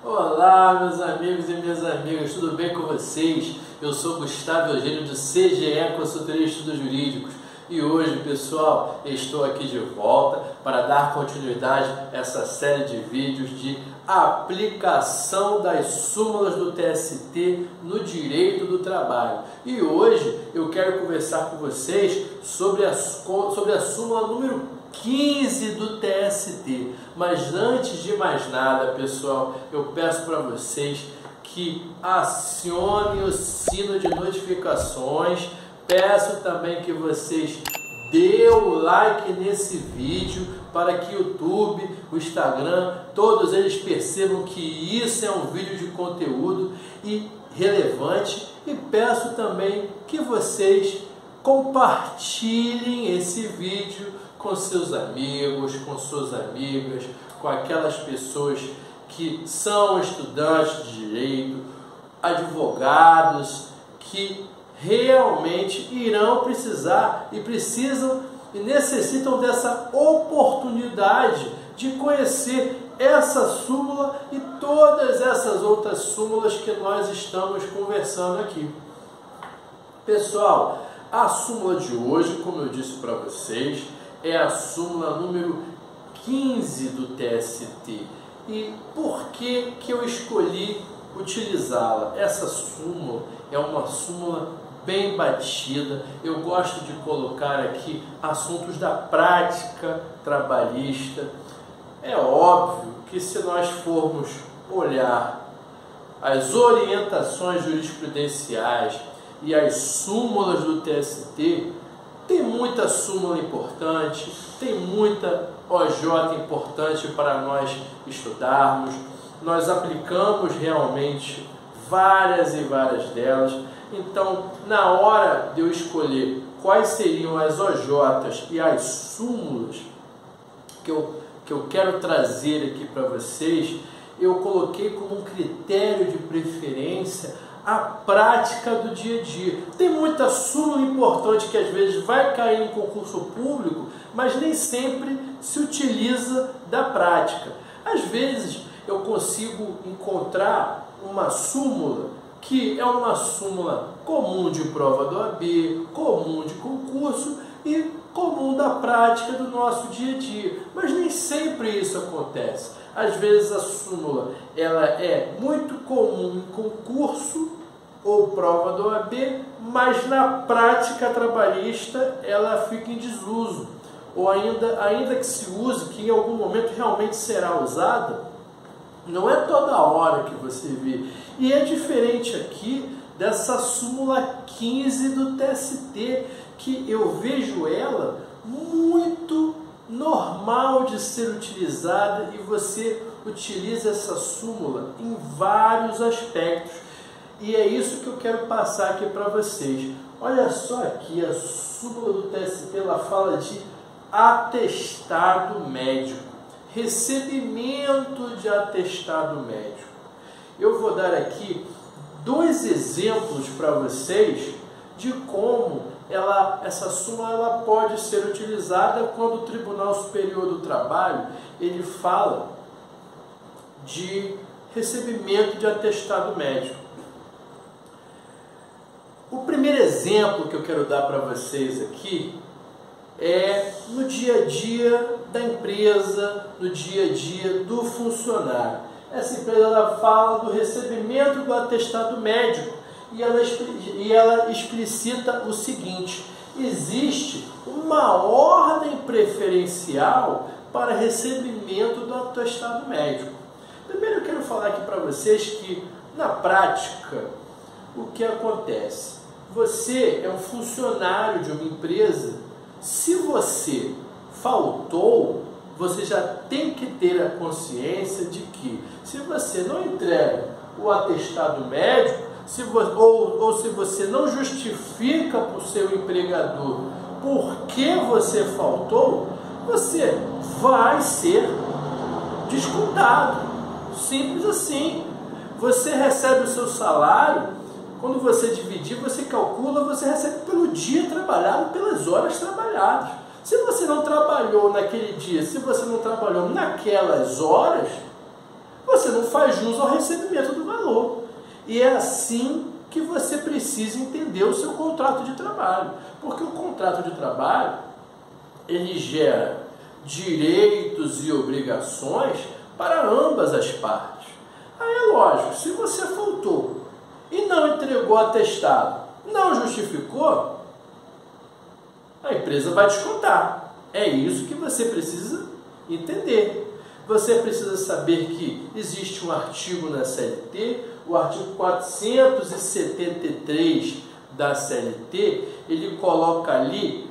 Olá, meus amigos e minhas amigas, tudo bem com vocês? Eu sou Gustavo Eugênio do CGE Consultoria de Estudos Jurídicos e hoje, pessoal, estou aqui de volta para dar continuidade a essa série de vídeos de aplicação das súmulas do TST no direito do trabalho. E hoje eu quero conversar com vocês sobre a súmula número 15 do TST. Mas antes de mais nada, pessoal, eu peço para vocês que acionem o sino de notificações. Peço também que vocês dêem o like nesse vídeo para que o YouTube, o Instagram, todos eles percebam que isso é um vídeo de conteúdo e relevante. E peço também que vocês compartilhem esse vídeo com seus amigos, com suas amigas, com aquelas pessoas que são estudantes de direito, advogados, que realmente irão precisar e precisam e necessitam dessa oportunidade de conhecer essa súmula e todas essas outras súmulas que nós estamos conversando aqui. Pessoal, a súmula de hoje, como eu disse para vocês, é a súmula número 15 do TST. E por que eu escolhi utilizá-la? Essa súmula é uma súmula bem batida. Eu gosto de colocar aqui assuntos da prática trabalhista. É óbvio que se nós formos olhar as orientações jurisprudenciais e as súmulas do TST, tem muita súmula importante, tem muita OJ importante para nós estudarmos. Nós aplicamos realmente várias e várias delas. Então, na hora de eu escolher quais seriam as OJs e as súmulas que eu quero trazer aqui para vocês, eu coloquei como um critério de preferência a prática do dia a dia. Tem muita súmula importante que às vezes vai cair em concurso público, mas nem sempre se utiliza da prática. Às vezes eu consigo encontrar uma súmula que é uma súmula comum de prova do OAB, comum de concurso e comum da prática do nosso dia a dia. Mas nem sempre isso acontece. Às vezes a súmula ela é muito comum em concurso ou prova do OAB, mas na prática trabalhista ela fica em desuso. Ou ainda que se use, que em algum momento realmente será usada, não é toda hora que você vê. E é diferente aqui dessa súmula 15 do TST, que eu vejo ela muito normal de ser utilizada, e você utiliza essa súmula em vários aspectos. E é isso que eu quero passar aqui para vocês. Olha só aqui, a súmula do TST, ela fala de atestado médico, recebimento de atestado médico. Eu vou dar aqui dois exemplos para vocês de como essa súmula ela pode ser utilizada quando o Tribunal Superior do Trabalho ele fala de recebimento de atestado médico. O primeiro exemplo que eu quero dar para vocês aqui é no dia a dia da empresa, no dia a dia do funcionário. Essa empresa ela fala do recebimento do atestado médico e ela explicita o seguinte: existe uma ordem preferencial para recebimento do atestado médico. Primeiro eu quero falar aqui para vocês que na prática o que acontece? Você é um funcionário de uma empresa. Se você faltou, você já tem que ter a consciência de que se você não entrega o atestado médico, se você não justifica para o seu empregador por que você faltou, você vai ser descontado. Simples assim. Você recebe o seu salário, quando você dividir, você calcula, você recebe pelo dia trabalhado, pelas horas trabalhadas. Se você não trabalhou naquele dia, se você não trabalhou naquelas horas, você não faz jus ao recebimento do valor. E é assim que você precisa entender o seu contrato de trabalho. Porque o contrato de trabalho, ele gera direitos e obrigações para ambas as partes. Aí é lógico, se você faltou e não entregou atestado, não justificou, a empresa vai descontar. É isso que você precisa entender. Você precisa saber que existe um artigo na CLT, o artigo 473 da CLT, ele coloca ali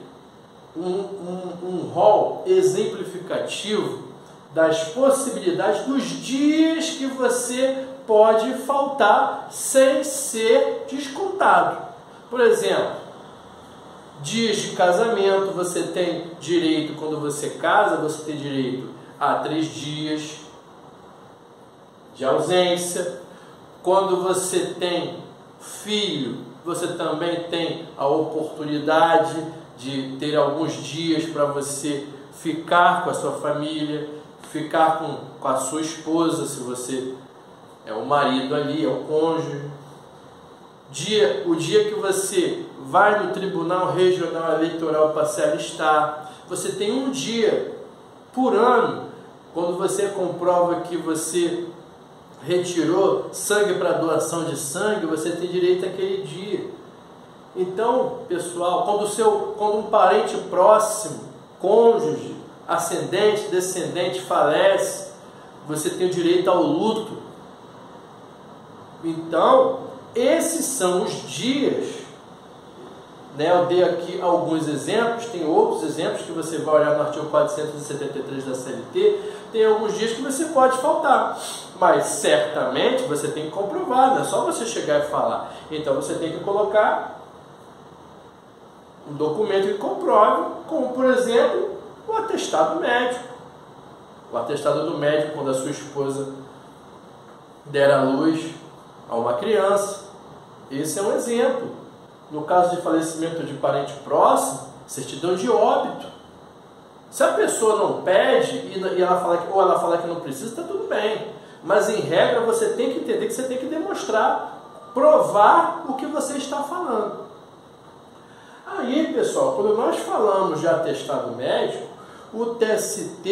um rol exemplificativo das possibilidades dos dias que você pode faltar sem ser descontado. Por exemplo, dias de casamento, você tem direito, quando você casa, você tem direito a 3 dias de ausência. Quando você tem filho, você também tem a oportunidade de ter alguns dias para você ficar com a sua família, ficar com a sua esposa, se você é o marido ali, é o cônjuge. O dia que você vai no Tribunal Regional Eleitoral para se alistar, você tem um dia por ano, quando você comprova que você retirou sangue para doação de sangue, você tem direito àquele dia. Então, pessoal, quando um parente próximo, cônjuge, ascendente, descendente falece, você tem o direito ao luto. Então, esses são os dias, né? Eu dei aqui alguns exemplos, tem outros exemplos que você vai olhar no artigo 473 da CLT, tem alguns dias que você pode faltar, mas certamente você tem que comprovar, não é só você chegar e falar. Então você tem que colocar um documento que comprove, como por exemplo, o atestado médico. O atestado do médico quando a sua esposa der à luz a uma criança. Esse é um exemplo. No caso de falecimento de parente próximo, certidão de óbito. Se a pessoa não pede e ela fala que não precisa, está tudo bem. Mas em regra você tem que entender que você tem que demonstrar, provar o que você está falando. Aí, pessoal, quando nós falamos de atestado médico, o TST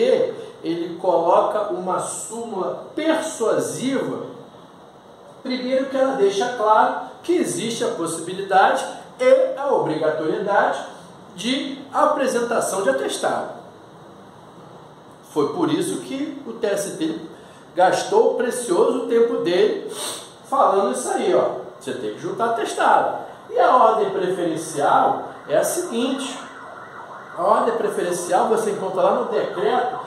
ele coloca uma súmula persuasiva. Primeiro que ela deixa claro que existe a possibilidade e a obrigatoriedade de apresentação de atestado. Foi por isso que o TST gastou o precioso tempo dele falando isso aí, ó. Você tem que juntar atestado. E a ordem preferencial é a seguinte: a ordem preferencial você encontra lá no decreto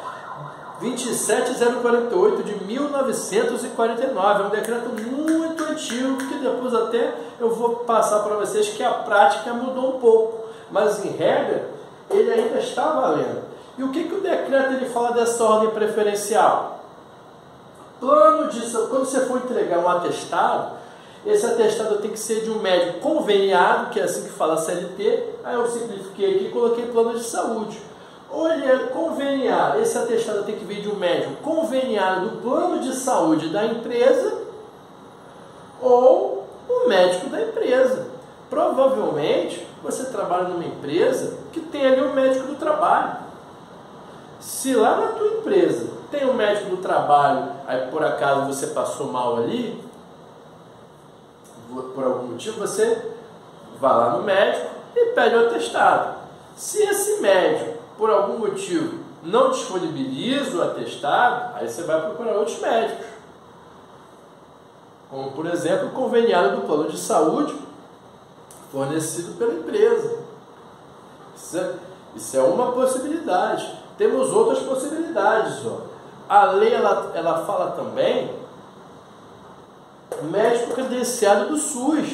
27048 de 1949, é um decreto muito antigo, que depois até eu vou passar para vocês que a prática mudou um pouco, mas em regra ele ainda está valendo. E o que o decreto ele fala dessa ordem preferencial? Quando você for entregar um atestado, esse atestado tem que ser de um médico conveniado, que é assim que fala a CLT, aí eu simplifiquei aqui e coloquei plano de saúde. Ou ele é conveniado, esse atestado tem que vir de um médico conveniado do plano de saúde da empresa, ou um médico da empresa. Provavelmente você trabalha numa empresa que tem ali um médico do trabalho. Se lá na tua empresa tem um médico do trabalho, aí por acaso você passou mal ali, por algum motivo, você vai lá no médico e pede o atestado. Se esse médico, por algum motivo, não disponibiliza o atestado, aí você vai procurar outros médicos. Como, por exemplo, o conveniado do plano de saúde fornecido pela empresa. Isso é uma possibilidade. Temos outras possibilidades. Ó. A lei ela fala também médico credenciado do SUS.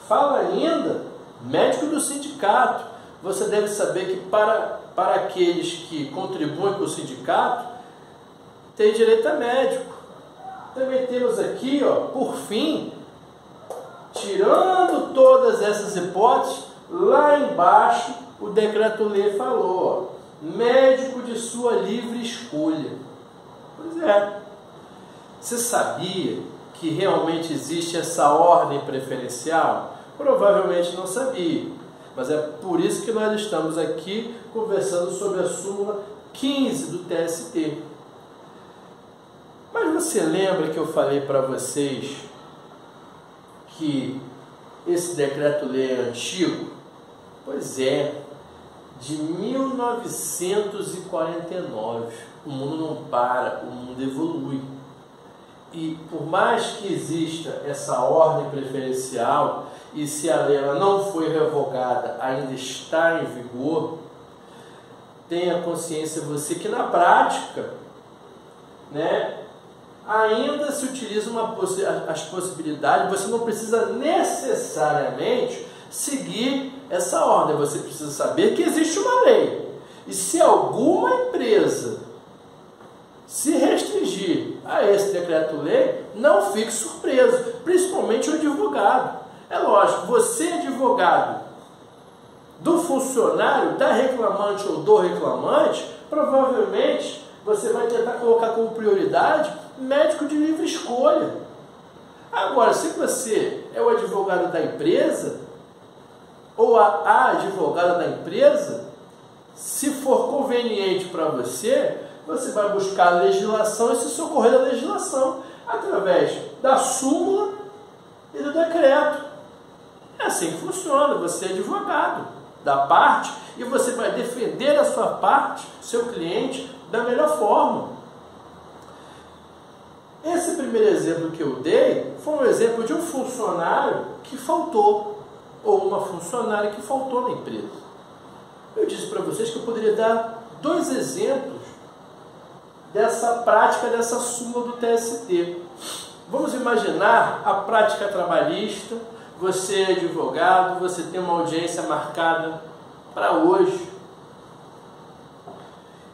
Fala ainda médico do sindicato. Você deve saber que para aqueles que contribuem com o sindicato, tem direito a médico. Também temos aqui, ó, por fim, tirando todas essas hipóteses, lá embaixo o decreto-lei falou, ó, médico de sua livre escolha. Pois é. Você sabia que realmente existe essa ordem preferencial? Provavelmente não sabia, mas é por isso que nós estamos aqui conversando sobre a súmula 15 do TST. Mas você lembra que eu falei para vocês que esse decreto-lei é antigo? Pois é, de 1949. O mundo não para, o mundo evolui. E por mais que exista essa ordem preferencial, e se a lei ela não foi revogada, ainda está em vigor, tenha consciência você que na prática, né, ainda se utiliza as possibilidades, você não precisa necessariamente seguir essa ordem, você precisa saber que existe uma lei. E se alguma empresa se restringir a esse decreto-lei, não fique surpreso, principalmente o advogado. É lógico, você advogado do funcionário, da reclamante ou do reclamante, provavelmente você vai tentar colocar como prioridade médico de livre escolha. Agora, se você é o advogado da empresa, ou a advogada da empresa, se for conveniente para você, você vai buscar a legislação e se socorrer da legislação através da súmula e do decreto. É assim que funciona, você é advogado da parte e você vai defender a sua parte, seu cliente, da melhor forma. Esse primeiro exemplo que eu dei foi um exemplo de um funcionário que faltou, ou uma funcionária que faltou na empresa. Eu disse para vocês que eu poderia dar 2 exemplos dessa prática, dessa súmula do TST. Vamos imaginar a prática trabalhista, você é advogado, você tem uma audiência marcada para hoje.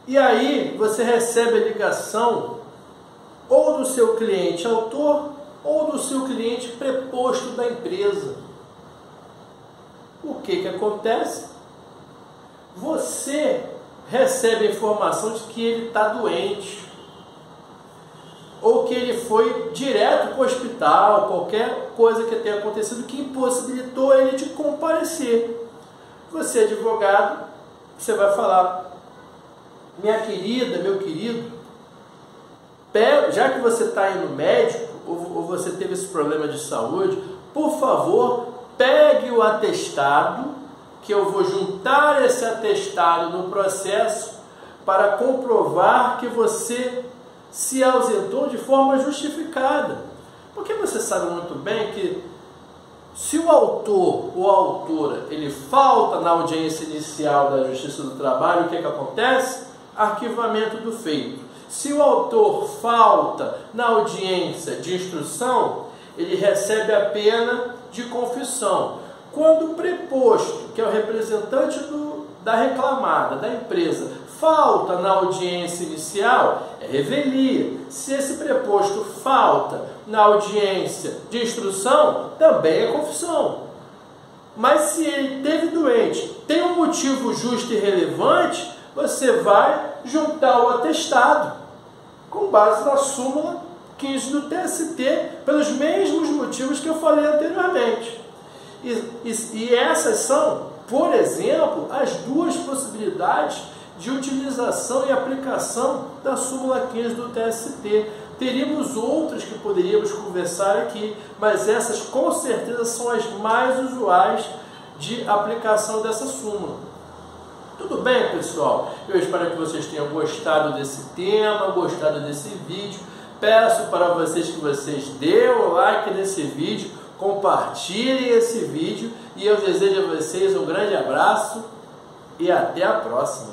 E aí você recebe a ligação ou do seu cliente autor ou do seu cliente preposto da empresa. O que acontece? Você recebe a informação de que ele está doente, ou que ele foi direto para o hospital, qualquer coisa que tenha acontecido que impossibilitou ele de comparecer. Você, advogado, você vai falar: minha querida, meu querido, já que você está indo no médico, ou você teve esse problema de saúde, por favor, pegue o atestado, que eu vou juntar esse atestado no processo para comprovar que você se ausentou de forma justificada. Porque você sabe muito bem que se o autor ou a autora ele falta na audiência inicial da Justiça do Trabalho, o que acontece? Arquivamento do feito. Se o autor falta na audiência de instrução, ele recebe a pena de confissão. Quando o preposto, que é o representante da reclamada, da empresa, falta na audiência inicial, é revelia. Se esse preposto falta na audiência de instrução, também é confissão. Mas se ele teve doente, tem um motivo justo e relevante, você vai juntar o atestado, com base na súmula 15 do TST, pelos mesmos motivos que eu falei anteriormente. E essas são, por exemplo, as 2 possibilidades de utilização e aplicação da súmula 15 do TST. Teríamos outras que poderíamos conversar aqui, mas essas com certeza são as mais usuais de aplicação dessa súmula. Tudo bem, pessoal? Eu espero que vocês tenham gostado desse tema, gostado desse vídeo. Peço para vocês que vocês dêem o like nesse vídeo, compartilhem esse vídeo e eu desejo a vocês um grande abraço e até a próxima.